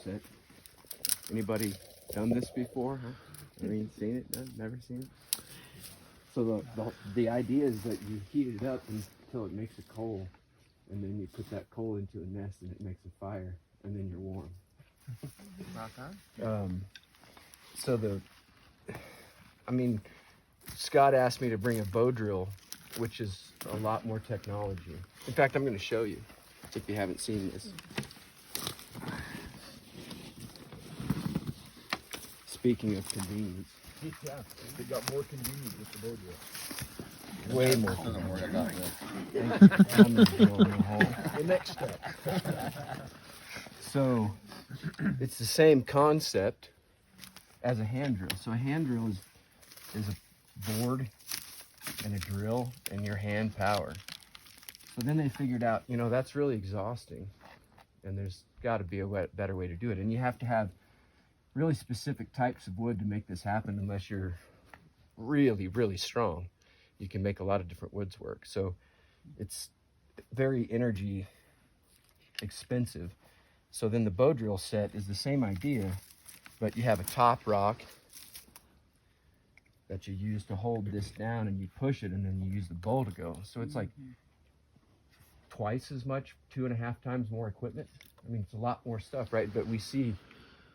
set. Anybody done this before? Huh? I mean, seen it? Done? Never seen it? So the idea is that you heat it up until it makes a coal, and then you put that coal into a nest and it makes a fire, and then you're warm. Scott asked me to bring a bow drill, which is a lot more technology. In fact, I'm going to show you if you haven't seen this. Speaking of convenience. Yeah, they got more convenient with the bow drill. Way more. The next step. So, it's the same concept as a hand drill. So a hand drill is a board and a drill and your hand power. So then they figured out, that's really exhausting, and there's got to be a better way to do it. And you have to have really specific types of wood to make this happen, unless you're really, really strong. You can make a lot of different woods work. So it's very energy expensive. So then the bow drill set is the same idea, but you have a top rock that you use to hold this down, and you push it, and then you use the bow to go. So it's like twice as much, 2.5 times more equipment. I mean, it's a lot more stuff, right? But we see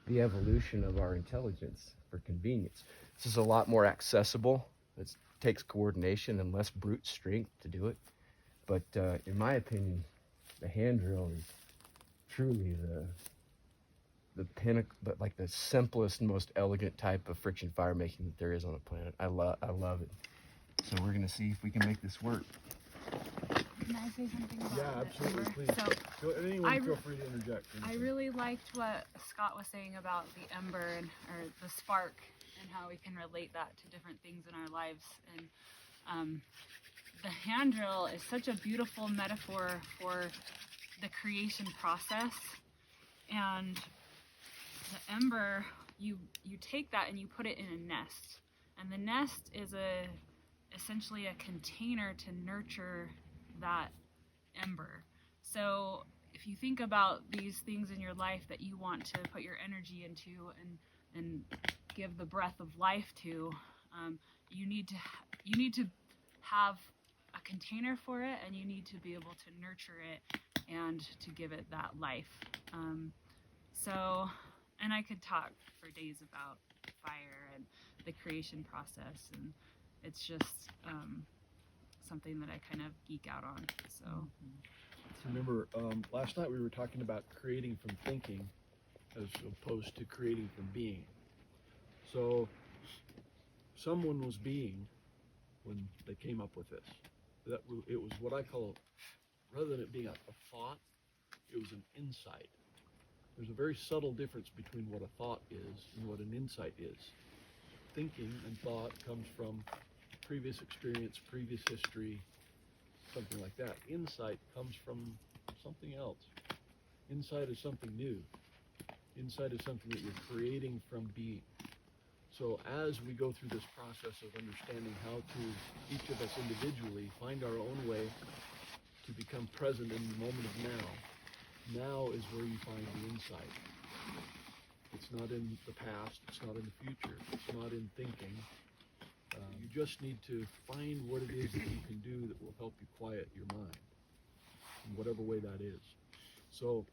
the evolution of our intelligence for convenience. This is a lot more accessible. It takes coordination and less brute strength to do it. But in my opinion, the hand drill is truly the pinnacle, but like the simplest, most elegant type of friction fire making that there is on the planet. I love it. So we're gonna see if we can make this work. Can I say something about Yeah, absolutely, ember? please. So Anyone feel free to interject. I really liked what Scott was saying about the ember or the spark, and how we can relate that to different things in our lives. And the hand drill is such a beautiful metaphor for the creation process. And the ember, you take that and you put it in a nest, and the nest is essentially a container to nurture that ember. So if you think about these things in your life that you want to put your energy into and give the breath of life to, you need to have a container for it, and you need to be able to nurture it and to give it that life. And I could talk for days about fire and the creation process, and it's just something that I kind of geek out on. So Remember, last night we were talking about creating from thinking as opposed to creating from being. So someone was being when they came up with this. It was what I call, rather than it being a thought, it was an insight. There's a very subtle difference between what a thought is and what an insight is. Thinking and thought comes from previous experience, previous history, something like that. Insight comes from something else. Insight is something new. Insight is something that you're creating from being. So as we go through this process of understanding how to, each of us individually, find our own way to become present in the moment of now, now is where you find the insight. It's not in the past, it's not in the future, it's not in thinking. You just need to find what it is that you can do that will help you quiet your mind, in whatever way that is. So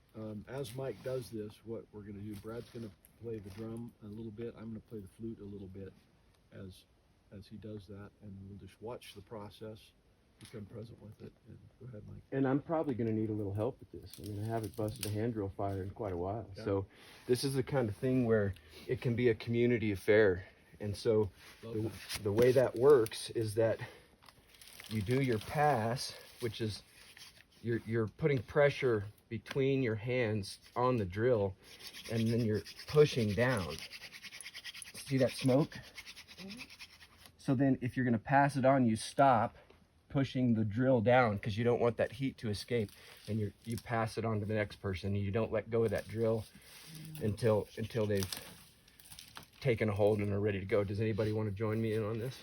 as Mike does this, what we're going to do, Brad's going to play the drum a little bit, I'm going to play the flute a little bit as he does that, and we'll just watch the process, become present with it. And go ahead, Mike. And I'm probably going to need a little help with this. I mean, I haven't busted a hand drill fire in quite a while. Yeah. So this is the kind of thing where it can be a community affair. And so the way that works is that you do your pass, which is you're putting pressure between your hands on the drill, and then you're pushing down. See that smoke? Mm-hmm. So then if you're going to pass it on, you stop pushing the drill down because you don't want that heat to escape, and you pass it on to the next person, and you don't let go of that drill until they've taken a hold and are ready to go. Does anybody want to join me in on this?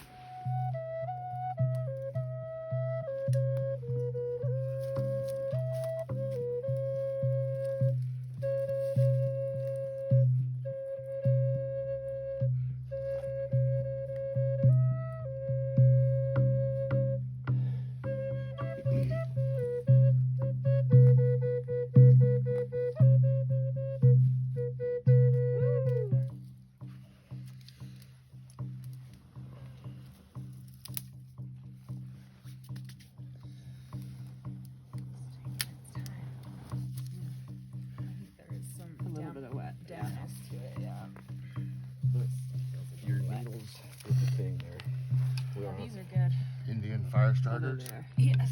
These are good. Indian fire starters. Yes.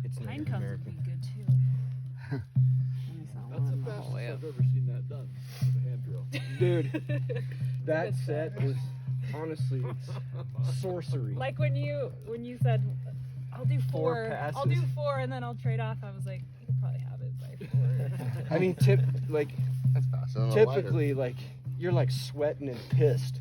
It's Pine Native cones American. would be good too. That's the fastest I've ever seen that done with a hand drill. Dude, that set is honestly it's sorcery. Like when you said, I'll do Four I'll do passes. 4 and then I'll trade off. I was like, you could probably have it by 4. I mean, That's faster than a lighter. typically, like you're like sweating and pissed.